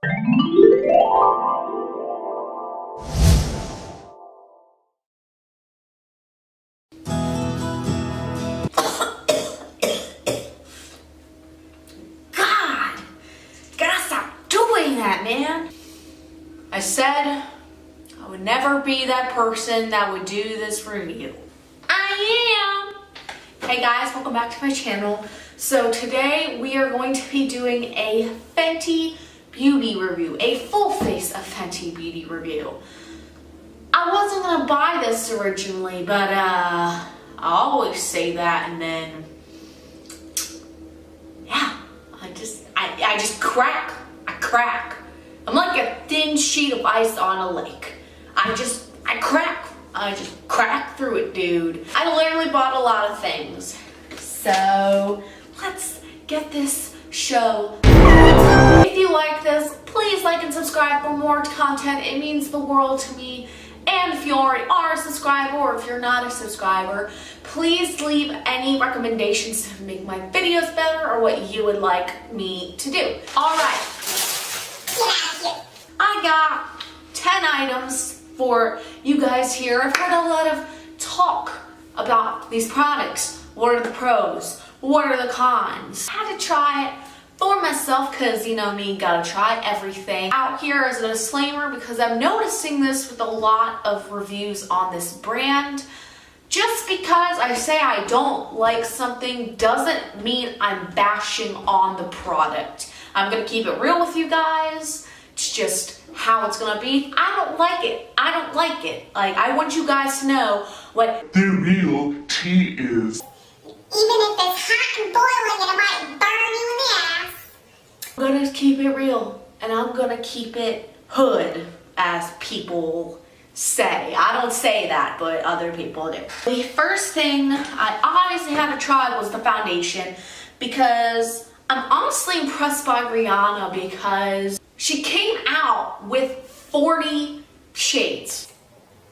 God, gotta stop doing that, man. I said I would never be that person that would do this review. I am. Hey guys, welcome back to my channel. So today we are going to be doing a Fenty beauty review, a full face of Fenty beauty review. I wasn't gonna buy this originally, but I always say that, and then yeah, I just crack. I crack. I'm like a thin sheet of ice on a lake. I crack. I just crack through it, dude. I literally bought a lot of things. So let's get this show. If you like this, please like and subscribe for more content. It means the world to me. And if you already are a subscriber, or if you're not a subscriber, please leave any recommendations to make my videos better or what you would like me to do. All right. I got 10 items for you guys here. I've heard a lot of talk about these products. What are the pros? What are the cons? I had to try it for myself because, you know me, gotta try everything out here as a disclaimer, because I'm noticing this with a lot of reviews on this brand. Just because I say I don't like something doesn't mean I'm bashing on the product. I'm gonna keep it real with you guys. It's just how it's gonna be. I don't like it. I don't like it. Like, I want you guys to know what the real tea is. Even if it's hot and boiling and it might burn you in the ass. I'm gonna keep it real, and I'm gonna keep it hood, as people say. I don't say that, but other people do. The first thing I obviously had to try was the foundation, because I'm honestly impressed by Rihanna because she came out with 40 shades.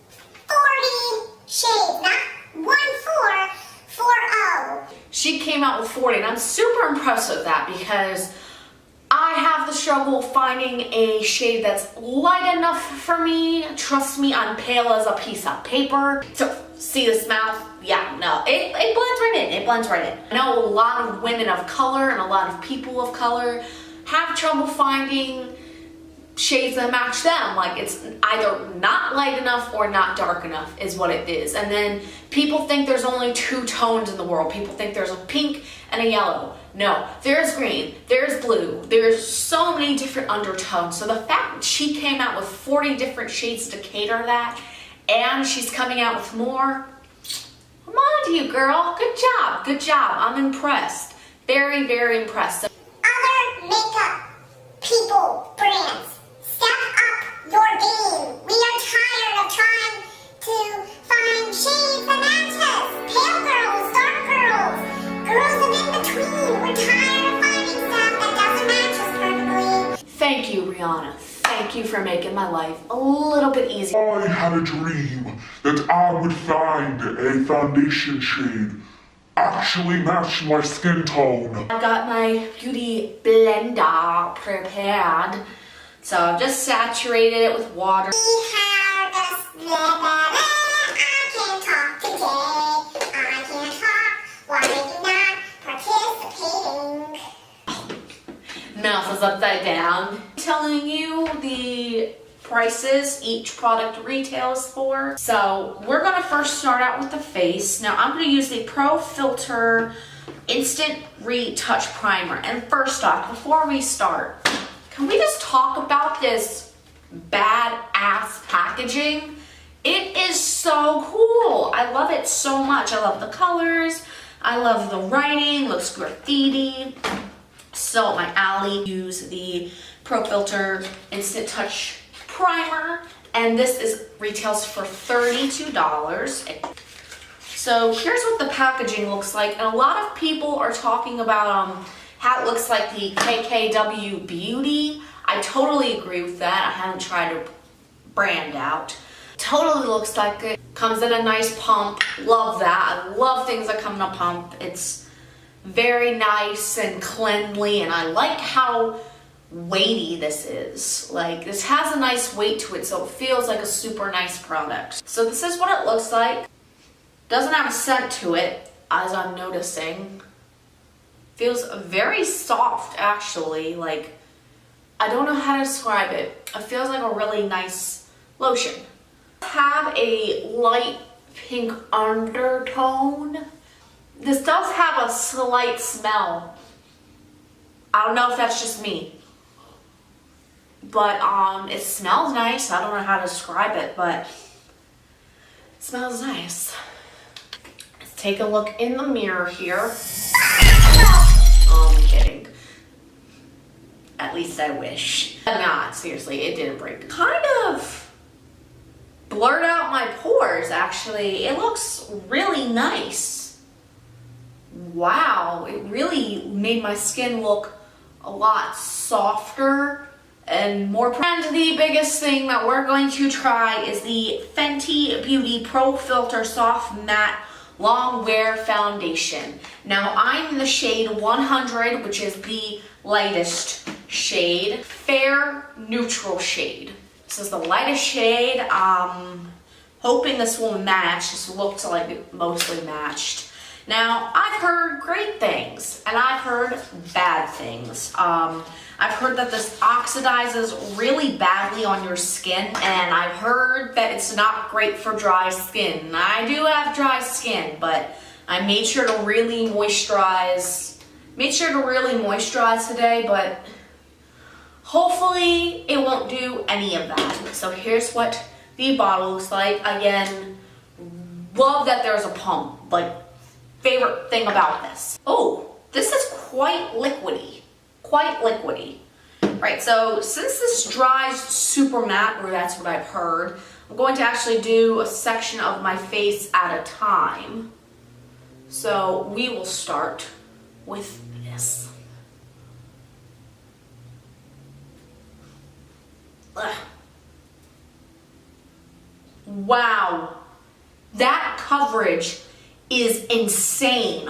40 shades, not 1440. She came out with 40, and I'm super impressed with that because I have the struggle finding a shade that's light enough for me. Trust me, I'm pale as a piece of paper. So, see this mouth? Yeah, no, it blends right in. It blends right in. I know a lot of women of color and a lot of people of color have trouble finding shades that match them. Like, it's either not light enough or not dark enough is what it is. And then people think there's only two tones in the world. People think there's a pink and a yellow. No, there's green, there's blue, there's so many different undertones. So the fact that she came out with 40 different shades to cater that, and she's coming out with more, come on to you, girl. Good job, good job. I'm impressed. Very, very impressed. Other makeup people, brands, step up your game. We are tired of trying to find shades that match us. Pale girls, dark girls, girls of in between. We're tired of finding stuff that doesn't match us perfectly. Thank you, Rihanna. Thank you for making my life a little bit easier. I had a dream that I would find a foundation shade actually match my skin tone. I got my beauty blender prepared. So I've just saturated it with water. I can't talk today. I can't talk. Why are you not participating? Mouth is upside down. Telling you the prices each product retails for. So we're gonna first start out with the face. Now I'm gonna use the Pro Filter Instant Retouch Primer. And first off, before we start, can we just talk about this badass packaging? It is so cool. I love it so much. I love the colors. I love the writing. Looks graffiti. So my alley, use the Pro Filter Instant Touch Primer, and this retails for $32. So here's what the packaging looks like, and a lot of people are talking about how it looks like the KKW Beauty. I totally agree with that. I haven't tried a brand out. Totally looks like it. Comes in a nice pump. Love that. I love things that come in a pump. It's very nice and cleanly, and I like how weighty this is. Like, this has a nice weight to it, so it feels like a super nice product. So this is what it looks like. Doesn't have a scent to it, as I'm noticing. Feels very soft, actually. Like, I don't know how to describe it. It feels like a really nice lotion. Have a light pink undertone. This does have a slight smell. I don't know if that's just me. But it smells nice. I don't know how to describe it, but it smells nice. Let's take a look in the mirror here. I'm kidding. At least I wish. Not, seriously, it didn't break. Kind of blurred out my pores, actually. It looks really nice. Wow, it really made my skin look a lot softer and more. And the biggest thing that we're going to try is the Fenty Beauty Pro Filter Soft Matte Long Wear Foundation. Now, I'm in the shade 100, which is the lightest shade. Fair neutral shade. This is the lightest shade. Hoping this will match. This looked like it mostly matched. Now, I've heard great things, and I've heard bad things. I've heard that this oxidizes really badly on your skin, and I've heard that it's not great for dry skin. I do have dry skin, but I made sure to really moisturize. Today, but hopefully it won't do any of that. So here's what the bottle looks like. Again, love that there's a pump. Like, favorite thing about this. Oh, this is quite liquidy. Right, so since this dries super matte, or that's what I've heard, I'm going to actually do a section of my face at a time. So we will start with this. Ugh. Wow, that coverage is insane.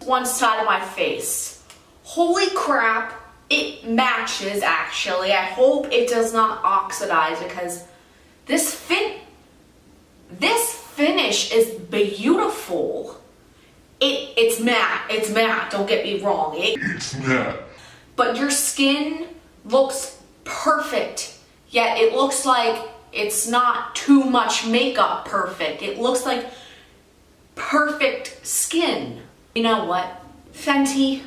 One side of my face. Holy crap, it matches actually. I hope it does not oxidize because this finish is beautiful. It's matte, don't get me wrong. It's matte. But your skin looks perfect, yet it looks like it's not too much makeup perfect. It looks like perfect skin. You know what? Fenty,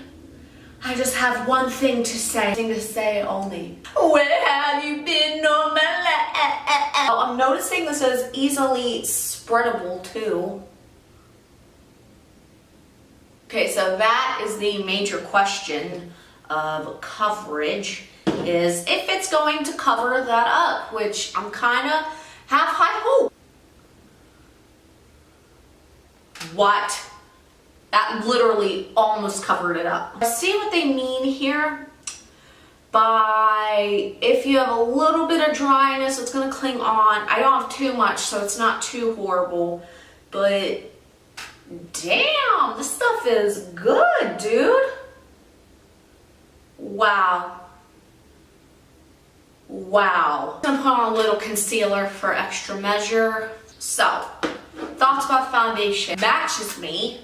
I just have one thing to say only. Where have you been on my life? I'm noticing this is easily spreadable too. Okay, so that is the major question of coverage, is if it's going to cover that up, which I'm kind of have high hope. What? That literally almost covered it up. See what they mean here? By if you have a little bit of dryness, it's gonna cling on. I don't have too much, so it's not too horrible. But damn, this stuff is good, dude. Wow. I'm gonna put on a little concealer for extra measure. So, thoughts about foundation. Matches me.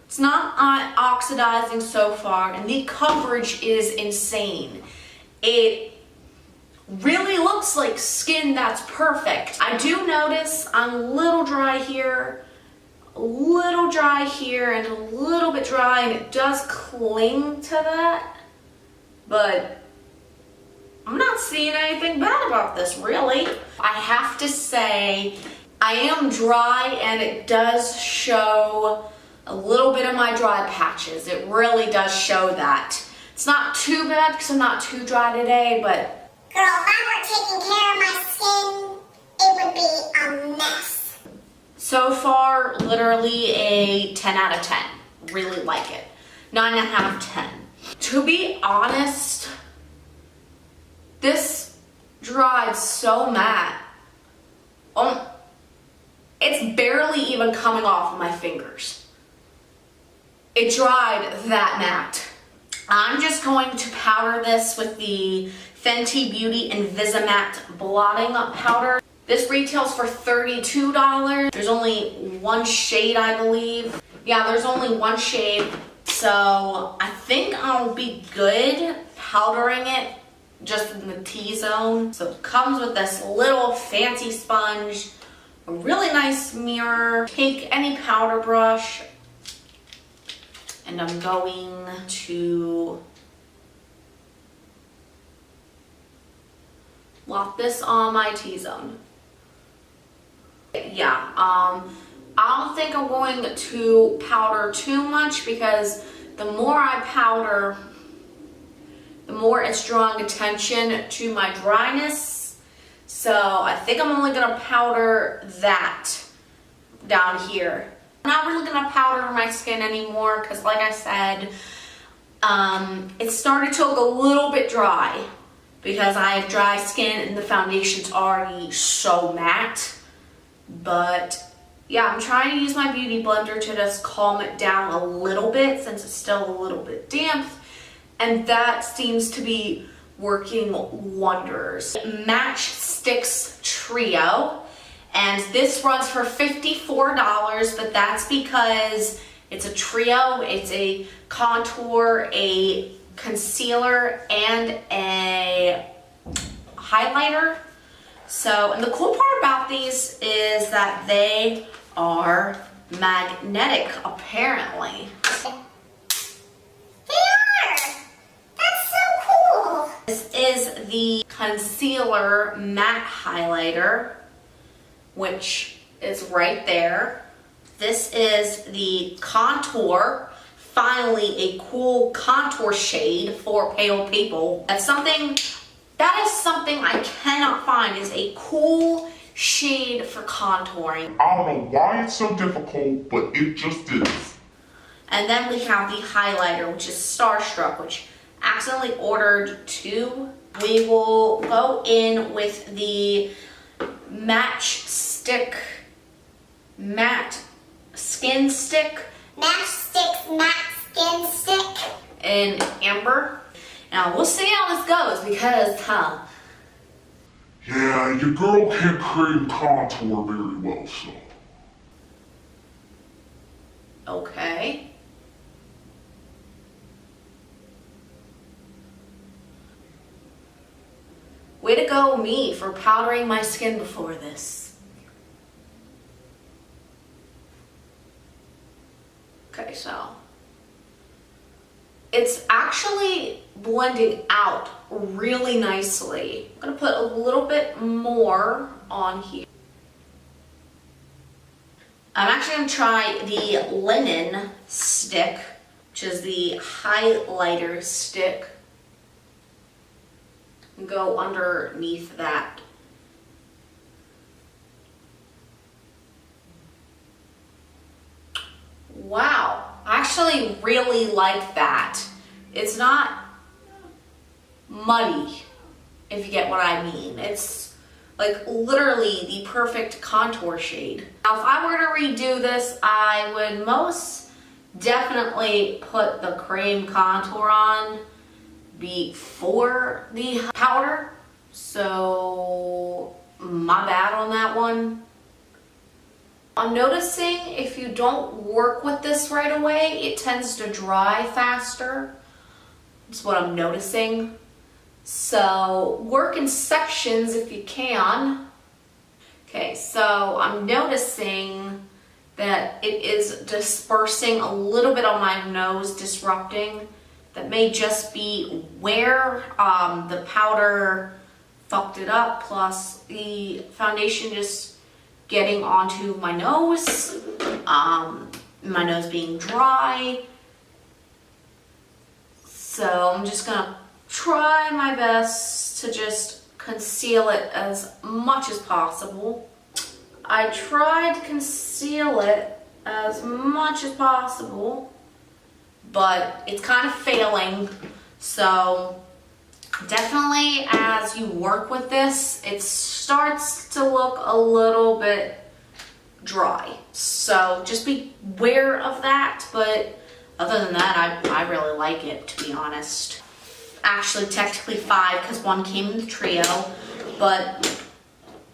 It's not oxidizing so far, and the coverage is insane. It really looks like skin that's perfect. I do notice I'm a little dry here, and a little bit dry, and it does cling to that, but I'm not seeing anything bad about this, really. I have to say, I am dry, and it does show a little bit of my dry patches. It really does show that. It's not too bad because I'm not too dry today, but Girl, if I were taking care of my skin, it would be a mess. so far, literally a 10 out of 10. Really like it. 9.5 out of 10. To be honest, this dried so matte. It's barely even coming off of my fingers. It dried that matte. I'm just going to powder this with the Fenty Beauty Invisimatte Blotting Powder. This retails for $32. There's only one shade, I believe. Yeah, there's only one shade. So I think I'll be good powdering it just in the T-zone. So it comes with this little fancy sponge, a really nice mirror. Take any powder brush, and I'm going to blot this on my T-zone. Yeah, I don't think I'm going to powder too much because the more I powder, the more it's drawing attention to my dryness. So I think I'm only gonna powder that down here. I'm not really gonna powder my skin anymore because like I said, it started to look a little bit dry because I have dry skin and the foundation's already so matte. But yeah, I'm trying to use my beauty blender to just calm it down a little bit since it's still a little bit damp. And that seems to be working wonders. Match Sticks Trio. And this runs for $54, but that's because it's a trio. It's a contour, a concealer, and a highlighter. So, and the cool part about these is that they are magnetic, apparently. They are! That's so cool! This is the concealer matte highlighter, which is right there. This is the contour, finally a cool contour shade for pale people. That is something I cannot find, is a cool shade for contouring. I don't know why it's so difficult, but it just is. And then we have the highlighter, which is Starstruck, which I accidentally ordered two. We will go in with the Match Skin Stick. Match Sticks Matte Skin Stick. In Amber. Now we'll see how this goes because, Yeah, your girl can't cream contour very well, so. Okay. Way to go, me, for powdering my skin before this. Okay, so it's actually blending out really nicely. I'm gonna put a little bit more on here. I'm actually gonna try the linen stick, which is the highlighter stick. And go underneath that. Wow, I actually really like that. It's not muddy, if you get what I mean. It's like literally the perfect contour shade. Now, if I were to redo this, I would most definitely put the cream contour on before the powder. So, my bad on that one. I'm noticing if you don't work with this right away, it tends to dry faster. That's what I'm noticing. So work in sections if you can. Okay, so I'm noticing that it is dispersing a little bit on my nose, disrupting. That may just be where the powder fucked it up, plus the foundation just getting onto my nose, my nose being dry. So I'm just gonna try my best to just conceal it as much as possible. I tried to conceal it as much as possible, but it's kind of failing. So definitely as you work with this, it starts to look a little bit dry. So just be aware of that, but other than that, I really like it, to be honest. Actually, technically 5 because one came in the trio, but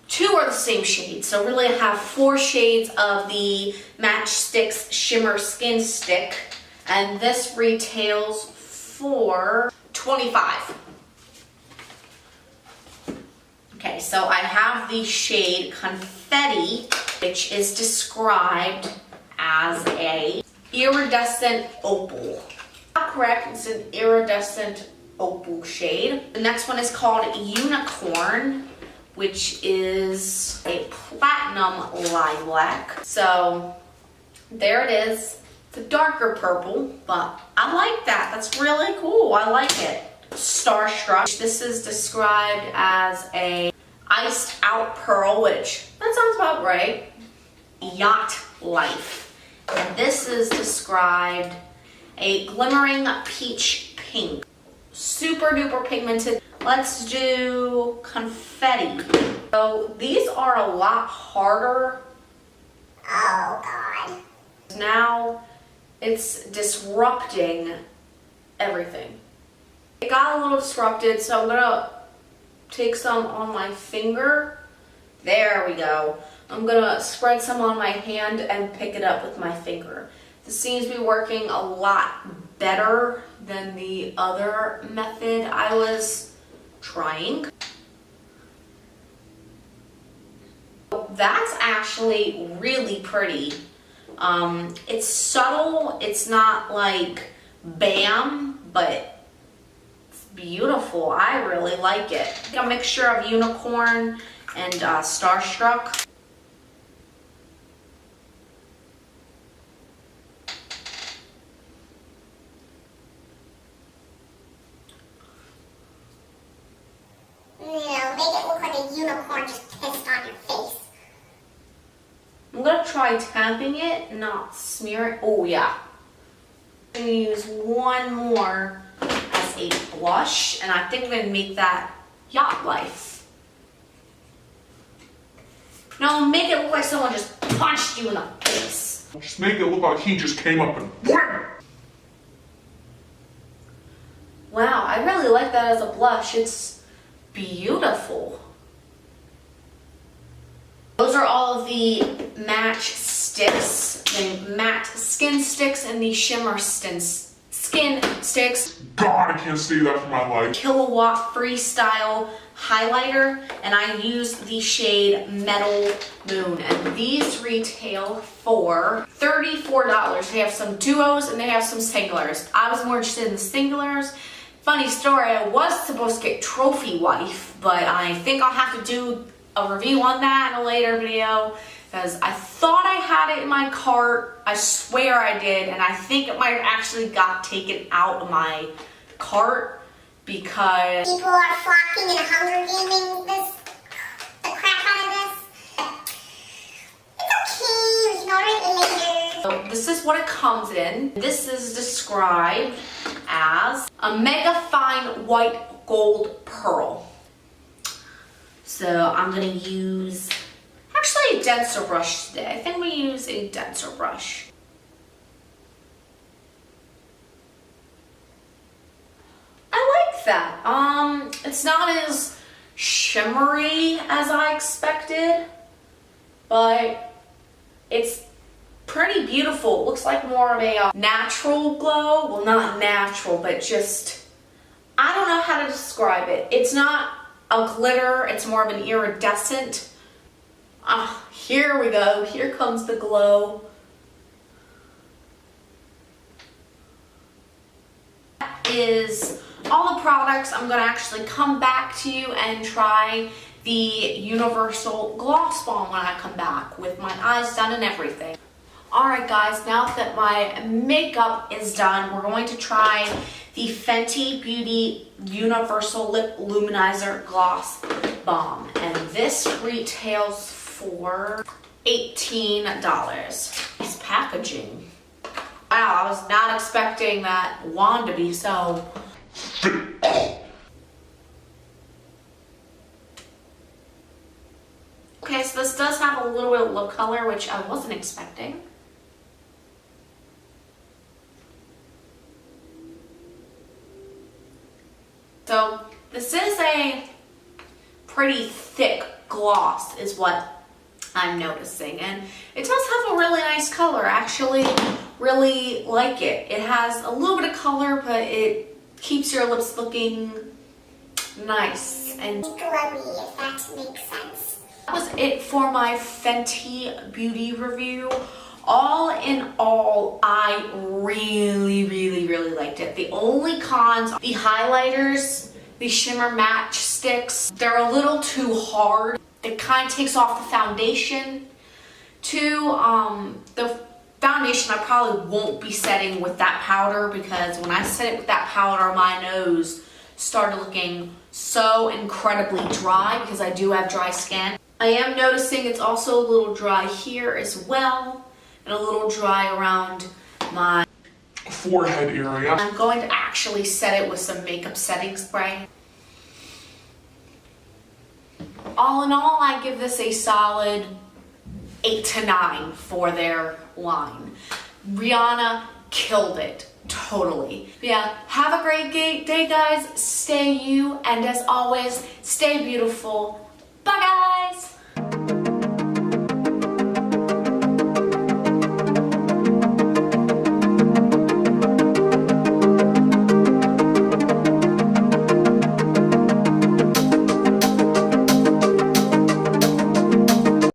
2 are the same shade. So really I have 4 shades of the Match Stix Shimmer Skin Stick, and this retails for $25. Okay, so I have the shade Confetti, which is described as a iridescent opal. Correct, it's an iridescent opal shade. The next one is called Unicorn, which is a platinum lilac. So there it is. It's a darker purple, but I like that. That's really cool. I like it. Starstruck. This is described as a iced out pearl, which that sounds about right. Yacht Life. And this is described a glimmering peach pink. Super duper pigmented. Let's do Confetti. So these are a lot harder. Oh God. Now it's disrupting everything. It got a little disrupted, so I'm gonna take some on my finger. There we go. I'm gonna spread some on my hand and pick it up with my finger. This seems to be working a lot better than the other method I was trying. That's actually really pretty. It's subtle, it's not like bam, but it's beautiful. I really like it. A mixture of Unicorn and Starstruck. Make it look like a unicorn just pissed on your face. I'm gonna try tapping it, not smear it. Oh yeah. I'm gonna use one more as a blush, and I think I'm gonna make that Yacht Life. No, make it look like someone just punched you in the face. Just make it look like he just came up and wham! Wow, I really like that as a blush. It's beautiful. Those are all of the Match Sticks, the matte skin sticks and the shimmer skin sticks. God, I can't say that for my life. Kilowatt Freestyle highlighter, and I use the shade Metal Moon, and these retail for $34. They have some duos and they have some singulars. I was more interested in the singulars. Funny story, I was supposed to get Trophy Wife, but I think I'll have to do a review on that in a later video, because I thought I had it in my cart. I swear I did, and I think it might have actually got taken out of my cart because People are flocking and Hunger Gaming the crap out of this. It's okay, we can order it later. so this is what it comes in. This is described as a mega fine white gold pearl. So I'm gonna use actually a denser brush today. I think I'm gonna use a denser brush. I like that. It's not as shimmery as I expected, but it's pretty beautiful. It looks like more of a natural glow. Well, not natural, but just, I don't know how to describe it. It's not a glitter, it's more of an iridescent. Here we go. Here comes the glow. That is all the products. I'm gonna actually come back to you and try the Universal Gloss Bomb when I come back with my eyes done and everything. Alright guys, now that my makeup is done, we're going to try the Fenty Beauty Universal Lip Luminizer Gloss Bomb. And this retails for $18. Nice packaging. Wow, I was not expecting that wand to be so... Okay, so this does have a little bit of lip color, which I wasn't expecting. This is a pretty thick gloss is what I'm noticing, and it does have a really nice color. I actually really like it. It has a little bit of color, but it keeps your lips looking nice and glowy, if that makes sense. that was it for my Fenty beauty review. All in all, I really liked it. The only cons, the highlighters, the shimmer match sticks, they're a little too hard. It kind of takes off the foundation. The foundation I probably won't be setting with that powder, because when I set it with that powder, my nose started looking so incredibly dry because I do have dry skin. I am noticing it's also a little dry here as well, and a little dry around my forehead area. I'm going to actually set it with some makeup setting spray. All in all, I give this a solid 8 to 9 for their line. Rihanna killed it. Totally. Yeah, have a great day, guys. Stay you, and as always, stay beautiful.